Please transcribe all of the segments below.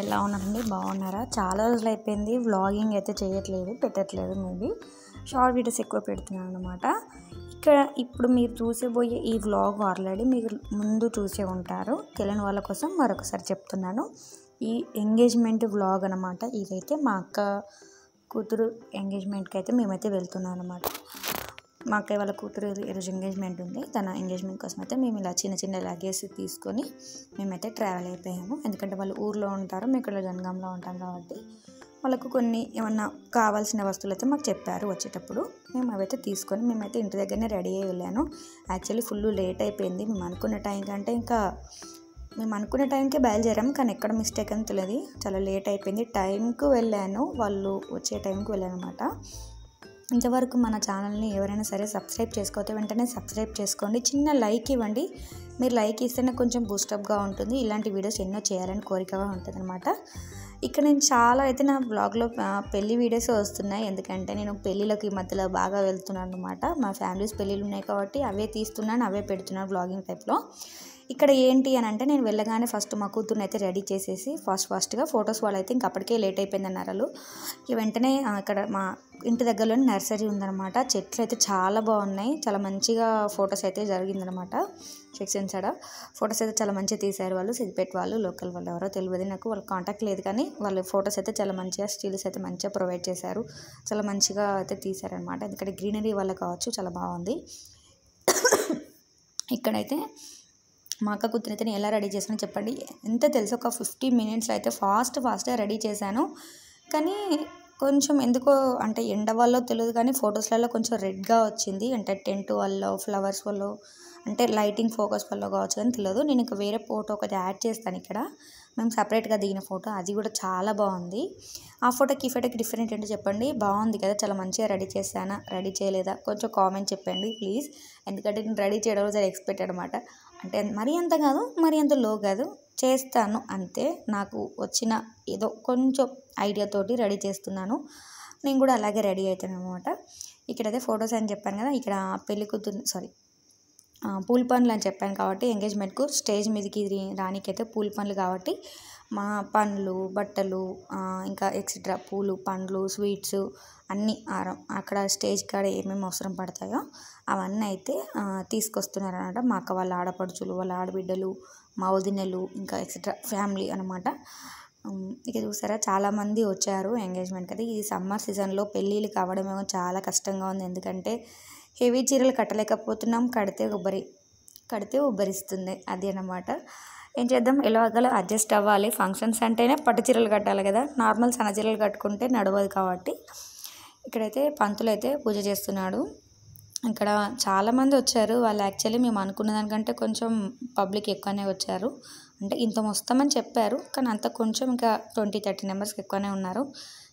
ఎలా ఉన్నారండి? బాగున్నారా? చాలా రోజులు అయిపోయింది వ్లాగింగ్ అయితే చేయట్లేదు, పెట్టట్లేదు. మేబీ షార్ట్ వీడియోస్ ఎక్కువ పెడుతున్నాను అనమాట. ఇప్పుడు మీరు చూసేబోయే ఈ వ్లాగ్ ఆల్రెడీ మీరు ముందు చూసే ఉంటారు. తెలియని వాళ్ళ కోసం మరొకసారి చెప్తున్నాను. ఈ ఎంగేజ్మెంట్ వ్లాగ్ అనమాట. ఇదైతే మా అక్క కూతురు ఎంగేజ్మెంట్కి అయితే మేమైతే వెళ్తున్నాం అనమాట. మా అక్కయ్య వాళ్ళ కూతురు ఈరోజు ఎంగేజ్మెంట్ ఉంది. తన ఎంగేజ్మెంట్ కోసం అయితే మేము ఇలా చిన్న చిన్న లగేజ్ తీసుకొని మేమైతే ట్రావెల్ అయిపోయాము. ఎందుకంటే వాళ్ళు ఊర్లో ఉంటారు, మేము ఇక్కడ జనగాంలో ఉంటాం కాబట్టి వాళ్ళకు కొన్ని ఏమన్నా కావాల్సిన వస్తువులు అయితే మాకు చెప్పారు వచ్చేటప్పుడు. మేము అవైతే తీసుకొని మేమైతే ఇంటి దగ్గరనే రెడీ అయ్యి వెళ్ళాను. యాక్చువల్లీ ఫుల్ లేట్ అయిపోయింది. మేము అనుకున్న టైం కంటే మేము అనుకునే టైంకే బయలుదేరాం, కానీ ఎక్కడ మిస్టేక్ అని తెలియదు. చాలా లేట్ అయిపోయింది. టైంకు వెళ్ళాను, వాళ్ళు వచ్చే టైంకి వెళ్ళాను అనమాట. ఇంతవరకు మన ఛానల్ని ఎవరైనా సరే సబ్స్క్రైబ్ చేసుకోతే వెంటనే సబ్స్క్రైబ్ చేసుకోండి. చిన్న లైక్ ఇవ్వండి. మీరు లైక్ ఇస్తేనే కొంచెం బూస్టప్గా ఉంటుంది. ఇలాంటి వీడియోస్ ఎన్నో చేయాలని కోరికగా ఉంటుంది అనమాట. ఇక్కడ నేను చాలా అయితే నా బ్లాగ్లో పెళ్లి వీడియోస్ వస్తున్నాయి. ఎందుకంటే నేను పెళ్ళిళ్ళకి ఈ మధ్యలో బాగా వెళ్తున్నాను అనమాట. మా ఫ్యామిలీస్ పెళ్ళిళ్ళు ఉన్నాయి కాబట్టి అవే తీస్తున్నాను, అవే పెడుతున్నాను బ్లాగింగ్ టైప్లో. ఇక్కడ ఏంటి అని అంటే, నేను వెళ్ళగానే ఫస్ట్ మా కూతుర్ని అయితే రెడీ చేసేసి ఫాస్ట్గా ఫొటోస్ వాళ్ళు అయితే అప్పటికే లేట్ అయిపోయిందన్నారు వాళ్ళు. వెంటనే ఇక్కడ మా ఇంటి దగ్గరలోనే నర్సరీ ఉందన్నమాట. చెట్లు అయితే చాలా బాగున్నాయి, చాలా మంచిగా ఫొటోస్ అయితే జరిగిందనమాట. సెక్షన్ సైడ్ ఫొటోస్ అయితే చాలా మంచిగా తీశారు వాళ్ళు. సిద్దిపేట వాళ్ళు, లోకల్ వాళ్ళు ఎవరో తెలియదు నాకు, వాళ్ళ కాంటాక్ట్ లేదు, కానీ వాళ్ళు ఫొటోస్ అయితే చాలా మంచిగా స్టిల్స్ అయితే మంచిగా ప్రొవైడ్ చేశారు. చాలా మంచిగా అయితే తీశారనమాట. ఎందుకంటే గ్రీనరీ వల్ల కావచ్చు, చాలా బాగుంది. ఇక్కడైతే మా అక్క కూతురు అయితే నేను ఎలా రెడీ చేశానో చెప్పండి. ఎంత తెలుసు, ఒక 15 మినిట్స్లో అయితే ఫాస్ట్గా రెడీ చేశాను. కానీ కొంచెం ఎందుకో అంటే ఎండ వల్ల తెలియదు, కానీ ఫొటోస్లలో కొంచెం రెడ్గా వచ్చింది. అంటే టెంట్ వల్ల, ఫ్లవర్స్ వల్ల, అంటే లైటింగ్ ఫోకస్ వల్ల కావచ్చు అని తెలియదు. నేను ఇంకా వేరే ఫోటో ఒకటి యాడ్ చేస్తాను ఇక్కడ, మేము సపరేట్గా దిగిన ఫోటో. అది కూడా చాలా బాగుంది. ఆ ఫోటోకి ఈ ఫోటోకి డిఫరెంట్ ఏంటో చెప్పండి. బాగుంది కదా, చాలా మంచిగా రెడీ చేశానా, రెడీ చేయలేదా కొంచెం కామెంట్ చెప్పండి ప్లీజ్. ఎందుకంటే నేను రెడీ చేయడం చాలా ఎక్స్పెక్ట్ అనమాట. అంటే మరీ అంత కాదు, మరీ అంత లో కాదు, చేస్తాను అంతే. నాకు వచ్చిన ఏదో కొంచెం ఐడియాతోటి రెడీ చేస్తున్నాను. నేను కూడా అలాగే రెడీ అవుతాను అనమాట. ఇక్కడైతే ఫొటోస్ అని చెప్పాను కదా, ఇక్కడ పెళ్లి కూతురు పూల పండ్లు అని చెప్పాను కాబట్టి ఎంగేజ్మెంట్కు స్టేజ్ మీదకి రానికైతే పూల పండ్లు కాబట్టి మా పండ్లు, బట్టలు, ఇంకా ఎక్సెట్రా పూలు, పండ్లు, స్వీట్స్ అన్నీ అక్కడ స్టేజ్ కాడ ఏమేమి అవసరం పడతాయో అవన్నీ అయితే తీసుకొస్తున్నారు అనమాట. మా అక్క వాళ్ళ ఆడపడుచులు, వాళ్ళ ఆడబిడ్డలు, మా వదినలు, ఇంకా ఎక్సెట్రా ఫ్యామిలీ అనమాట. ఇక చూసారా చాలామంది వచ్చారు ఎంగేజ్మెంట్కి. అది ఈ సమ్మర్ సీజన్లో పెళ్ళిళ్ళు కావడం ఏమో చాలా కష్టంగా ఉంది. ఎందుకంటే హెవీ చీరలు కట్టలేకపోతున్నాం, కడితే ఉబ్బరిస్తుంది. అది అన్నమాట. ఏం చేద్దాం, ఎలాగలా అడ్జస్ట్ అవ్వాలి. ఫంక్షన్స్ అంటేనే పట్టు చీరలు కట్టాలి కదా, నార్మల్ సన్న చీరలు కట్టుకుంటే నడవదు కాబట్టి. ఇక్కడైతే పంతులు అయితే పూజ చేస్తున్నాడు. ఇక్కడ చాలామంది వచ్చారు. వాళ్ళు యాక్చువల్లీ మేము అనుకున్న దానికంటే కొంచెం పబ్లిక్ ఎక్కువనే వచ్చారు. అంటే ఇంత వస్తామని చెప్పారు, కానీ అంత కొంచెం ఇంకా 20-30 మెంబర్స్కి ఎక్కువనే ఉన్నారు.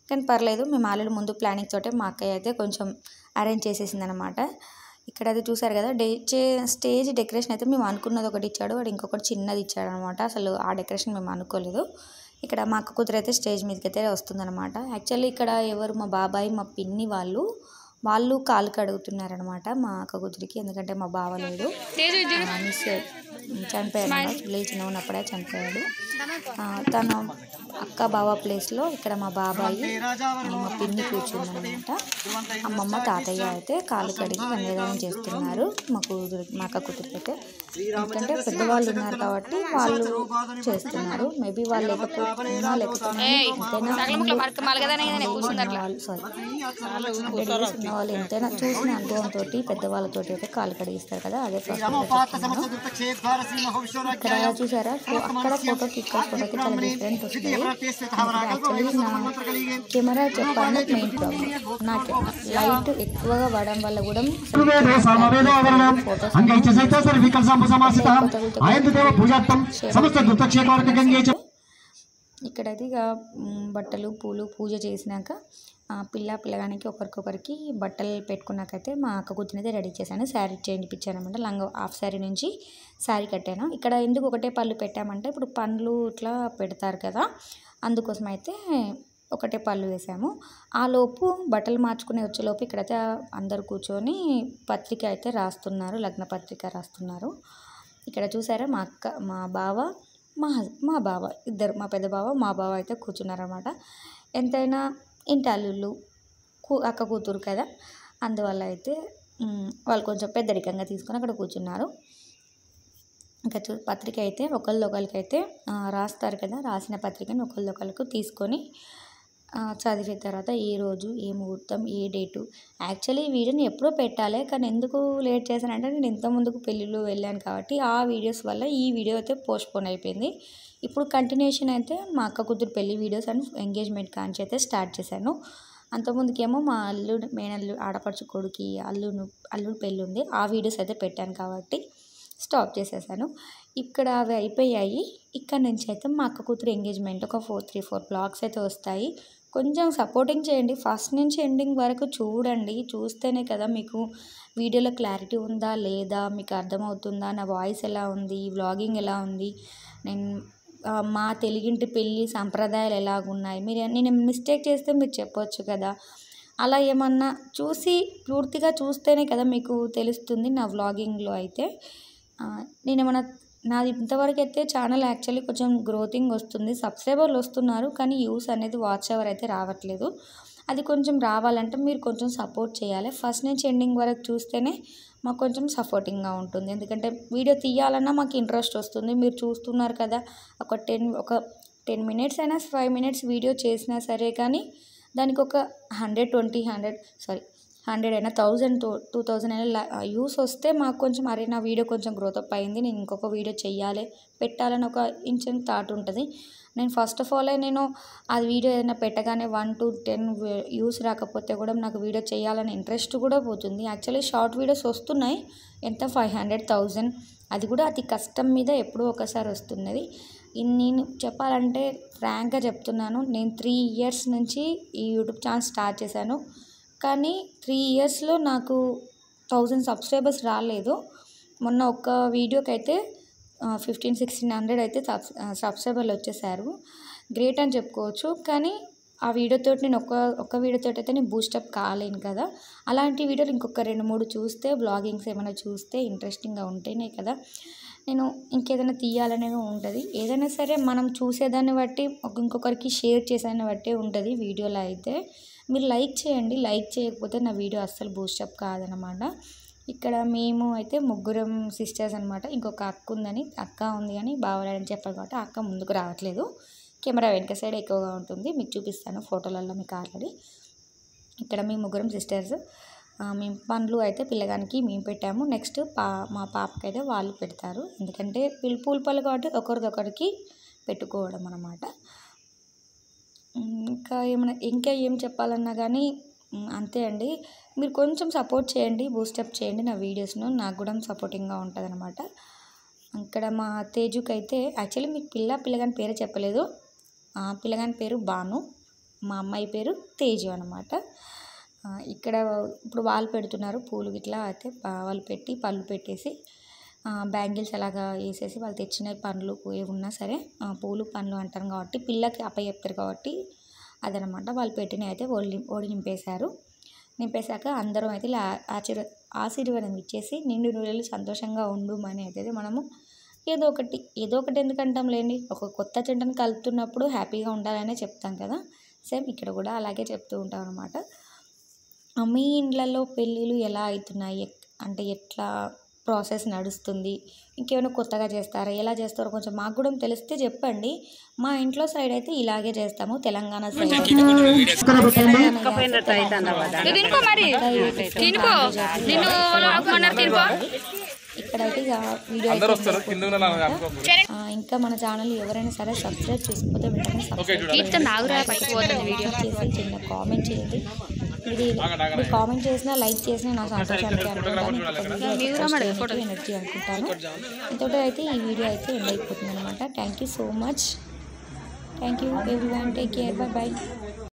కానీ పర్లేదు, మేము ఆల్రెడీ ముందు ప్లానింగ్ తోటే మా అక్కయ్య అయితే కొంచెం అరేంజ్ చేసేసింది అనమాట. ఇక్కడ అది చూసారు కదా, స్టేజ్ డెకరేషన్ అయితే మేము అనుకున్నది ఒకటి ఇచ్చాడు, వాడు ఇంకొకటి చిన్నది ఇచ్చాడు అనమాట. అసలు ఆ డెకరేషన్ మేము అనుకోలేదు. ఇక్కడ మా అక్క కూతురు అయితే స్టేజ్ మీదకి అయితే వస్తుందన్నమాట. యాక్చువల్లీ ఇక్కడ ఎవరు, మా బాబాయ్, మా పిన్ని వాళ్ళు కాలు కడుగుతున్నారనమాట మా అక్క కూతురికి. ఎందుకంటే మా బావ లేడు, చనిపోయాడు, పిల్లలు చిన్న ఉన్నప్పుడే చనిపోయాడు. తన అక్క బావ ప్లేస్లో ఇక్కడ మా బాబాయి, మా పిన్ని కూర్చుందనమాట. అమ్మమ్మ, తాతయ్య అయితే కాలు కడిగి కన్యాదానం చేస్తున్నారు మా అక్క కూతురికి అయితే. ఎందుకంటే పెద్దవాళ్ళు ఉన్నారు కాబట్టి వాళ్ళు చేస్తున్నారు. మేబీ వాళ్ళు లేకపోయినా వాళ్ళు ఎంతైనా చూసిన అనుభవంతో పెద్దవాళ్ళతో అయితే కాలు కడిగిస్తారు కదా, అదే ఇక్కడ చూసారా. అక్కడ ఫోటోకి ఇక్కడ ఫోటోకి చాలా డిఫరెంట్ వస్తుంది. యాక్చువల్లీ నా కెమెరా చెప్పాను మెయిన్ ప్రాబ్లం, నాకు లైట్ ఎక్కువగా పడడం వల్ల కూడా ఇక్కడైతే ఇక బట్టలు, పూలు, పూజ చేసినాక పిల్లగానికి ఒకరికొకరికి బట్టలు పెట్టుకున్నాకైతే మా అక్క కూతురినైతే రెడీ చేశాను. శారీ చేయించాను అనమాట. లంగా హాఫ్ శారీ నుంచి శారీ కట్టాను. ఇక్కడ ఎందుకు ఒకటే పళ్ళు పెట్టామంటే, ఇప్పుడు పండ్లు ఇట్లా పెడతారు కదా, అందుకోసం అయితే ఒకటే పళ్ళు వేసాము. ఆ లోపు బట్టలు మార్చుకుని వచ్చేలోపు ఇక్కడైతే అందరు కూర్చొని పత్రిక అయితే రాస్తున్నారు, లగ్న పత్రిక రాస్తున్నారు. ఇక్కడ చూసారా మా అక్క, మా బావ, మా బావ ఇద్దరు, మా పెద్ద బావ మా బావ అయితే కూర్చున్నారన్నమాట. ఎంతైనా ఇంటి అల్లుళ్ళు అక్క కూతురు కదా, అందువల్ల అయితే వాళ్ళు కొంచెం పెద్దరికంగా తీసుకొని అక్కడ కూర్చున్నారు. ఇంకా పత్రిక అయితే ఒకళ్ళకైతే రాస్తారు కదా, రాసిన పత్రికని ఒకళ్ళకు తీసుకొని చదివిన తర్వాత ఏ రోజు, ఏ ముహూర్తం, ఏ డేటు. యాక్చువల్లీ ఈ వీడియోని ఎప్పుడో పెట్టాలి, కానీ ఎందుకు లేట్ చేశానంటే నేను ఇంత ముందుకు పెళ్ళిళ్ళు వెళ్ళాను కాబట్టి ఆ వీడియోస్ వల్ల ఈ వీడియో అయితే పోస్ట్పోన్ అయిపోయింది. ఇప్పుడు కంటిన్యూషన్ అయితే మా అక్క కూతురు పెళ్లి వీడియోస్ అండ్ ఎంగేజ్మెంట్ కాంచి అయితే స్టార్ట్ చేశాను. అంతకుముందుకేమో మా మేనల్లుడు ఆడపడుచు కొడుకి అల్లుడు పెళ్ళి ఉంది, ఆ వీడియోస్ అయితే పెట్టాను కాబట్టి స్టాప్ చేసేసాను. ఇక్కడ అవి అయిపోయాయి. ఇక్కడ నుంచి అయితే మా అక్క కూతురు ఎంగేజ్మెంట్ ఒక 3-4 బ్లాగ్స్ అయితే వస్తాయి. కొంచెం సపోర్టింగ్ చేయండి, ఫస్ట్ నుంచి ఎండింగ్ వరకు చూడండి. చూస్తేనే కదా మీకు వీడియోలో క్లారిటీ ఉందా లేదా, మీకు అర్థమవుతుందా, నా వాయిస్ ఎలా ఉంది, వ్లాగింగ్ ఎలా ఉంది, నేను మా తెలుగింటి పెళ్ళి సంప్రదాయాలు ఎలాగున్నాయి, నేను మిస్టేక్ చేస్తే మీరు చెప్పొచ్చు కదా. అలా ఏమన్నా చూసి పూర్తిగా చూస్తేనే కదా మీకు తెలుస్తుంది నా వ్లాగింగ్లో అయితే. నాది ఇంతవరకు అయితే ఛానల్ యాక్చువల్లీ కొంచెం గ్రోతింగ్ వస్తుంది, సబ్స్క్రైబర్లు వస్తున్నారు, కానీ వ్యూస్ అనేది వాచ్ అవర్ అయితే రావట్లేదు. అది కొంచెం రావాలంటే మీరు కొంచెం సపోర్ట్ చేయాలి. ఫస్ట్ నుంచి ఎండింగ్ వరకు చూస్తేనే మాకు కొంచెం సపోర్టింగ్గా ఉంటుంది. ఎందుకంటే వీడియో తీయాలన్నా మాకు ఇంట్రెస్ట్ వస్తుంది. మీరు చూస్తున్నారు కదా, ఒక 10 మినిట్స్ అయినా 5 మినిట్స్ వీడియో చేసినా సరే కానీ దానికి ఒక 100 అయినా 1000-2000 అయినా వ్యూస్ వస్తే మాకు కొంచెం అరే నా వీడియో కొంచెం గ్రోత్ అప్ అయింది, నేను ఇంకొక వీడియో చెయ్యాలి, పెట్టాలని ఒక ఇంచెంత థాట్ ఉంటుంది. నేను ఫస్ట్ ఆఫ్ ఆల్ నేను ఆ వీడియో ఏదైనా పెట్టగానే 1-10 వ్యూస్ రాకపోతే కూడా నాకు వీడియో చేయాలని ఇంట్రెస్ట్ కూడా పోతుంది. యాక్చువల్లీ షార్ట్ వీడియోస్ వస్తున్నాయి, ఎంత 500-1000, అది కూడా అతి కష్టం మీద ఎప్పుడో ఒకసారి వస్తున్నది. నేను చెప్పాలంటే ఫ్రాంక్గా చెప్తున్నాను, నేను 3 ఇయర్స్ నుంచి ఈ యూట్యూబ్ ఛానల్ స్టార్ట్ చేశాను, కానీ 3 ఇయర్స్లో నాకు 1000 సబ్స్క్రైబర్స్ రాలేదు. మొన్న ఒక్క వీడియోకి అయితే 1500-1600 అయితే సబ్స్క్రైబర్లు వచ్చేసారు. గ్రేట్ అని చెప్పుకోవచ్చు. కానీ ఆ వీడియోతో నేను ఒక్క వీడియోతో అయితే నేను బూస్టప్ కాలేను కదా. అలాంటి వీడియోలు ఇంకొక 2-3 చూస్తే, బ్లాగింగ్స్ ఏమైనా చూస్తే ఇంట్రెస్టింగ్గా ఉంటేనే కదా నేను ఇంకేదైనా తీయాలనేది ఉంటుంది. ఏదైనా సరే మనం చూసేదాన్ని బట్టి ఇంకొకరికి షేర్ చేసేదాన్ని బట్టి ఉంటుంది. వీడియోలో అయితే మీరు లైక్ చేయండి, లైక్ చేయకపోతే నా వీడియో అస్సలు బూస్టప్ కాదనమాట. ఇక్కడ మేము అయితే ముగ్గురం సిస్టర్స్ అనమాట. ఇంకొక అక్క ఉంది కానీ బావరాడని చెప్పారు కాబట్టి అక్క ముందుకు రావట్లేదు. కెమెరా వెనక సైడ్ ఎక్కువగా ఉంటుంది, మీకు చూపిస్తాను ఫోటోలలో మీకు ఆల్రెడీ. ఇక్కడ మేము ముగ్గురం సిస్టర్స్. మేము పండ్లు అయితే పిల్లగానికి మేము పెట్టాము. నెక్స్ట్ మా పాపకి అయితే వాళ్ళు పెడతారు, ఎందుకంటే పూల పళ్ళు కాబట్టి ఒకరికొకరికి పెట్టుకోవడం అనమాట. ఇంకా ఏం చెప్పాలన్నా కానీ అంతే అండి. మీరు కొంచెం సపోర్ట్ చేయండి, బూస్టప్ చేయండి నా వీడియోస్ను, నాకు కూడా సపోర్టింగ్గా ఉంటుంది అనమాట. ఇక్కడ మా తేజుకి అయితే యాక్చువల్లీ మీకు పిల్లగాని పేరే చెప్పలేదు. పిల్లగాని పేరు బాను, మా అమ్మాయి పేరు తేజు అనమాట. ఇక్కడ ఇప్పుడు వాళ్ళు పెడుతున్నారు పూలు గిట్లా అయితే వాళ్ళు పెట్టి పళ్ళు పెట్టేసి బ్యాంగిల్స్ అలాగా వేసేసి వాళ్ళు తెచ్చిన పండ్లు ఏమున్నా సరే పూలు పండ్లు అంటారు కాబట్టి పిల్లకి అప్పచెప్తారు కాబట్టి అదనమాట. వాళ్ళు పెట్టినవి అయితే ఓడి నింపేశాక అందరం అయితే ఆశీర్వాదం ఇచ్చేసి నిండు నూరేళ్ళు సంతోషంగా ఉండుమని అయితే మనము ఏదో ఒకటి ఎందుకంటాం లేండి, ఒక కొత్త జంటను కలుపుతున్నప్పుడు హ్యాపీగా ఉండాలనే చెప్తాం కదా. సేమ్ ఇక్కడ కూడా అలాగే చెప్తూ ఉంటాం అనమాట. మీ ఇండ్లలో పెళ్ళిళ్ళు ఎలా అవుతున్నాయి, అంటే ఎట్లా ప్రాసెస్ నడుస్తుంది, ఇంకేమైనా కొత్తగా చేస్తారా, ఎలా చేస్తారో కొంచెం మాకు కూడా తెలిస్తే చెప్పండి. మా ఇంట్లో సైడ్ అయితే ఇలాగే చేస్తాము, తెలంగాణ సైడ్ ఇక్కడైతే వీడియో. ఇంకా మన ఛానల్ ఎవరైనా సరే సబ్స్క్రైబ్ చేసుకోకపోతే వెంటనే చేసి చిన్న కామెంట్ చేయండి. మీరు కామెంట్ చేసినా లైక్ చేసినా నా సంతోషానికి ఎనర్జీ అనుకుంటాను. ఇంతటి అయితే ఈ వీడియో అయితే ఎండ్ అయిపోతుంది అనమాట. Thank you so much. Thank you everyone, take care, by.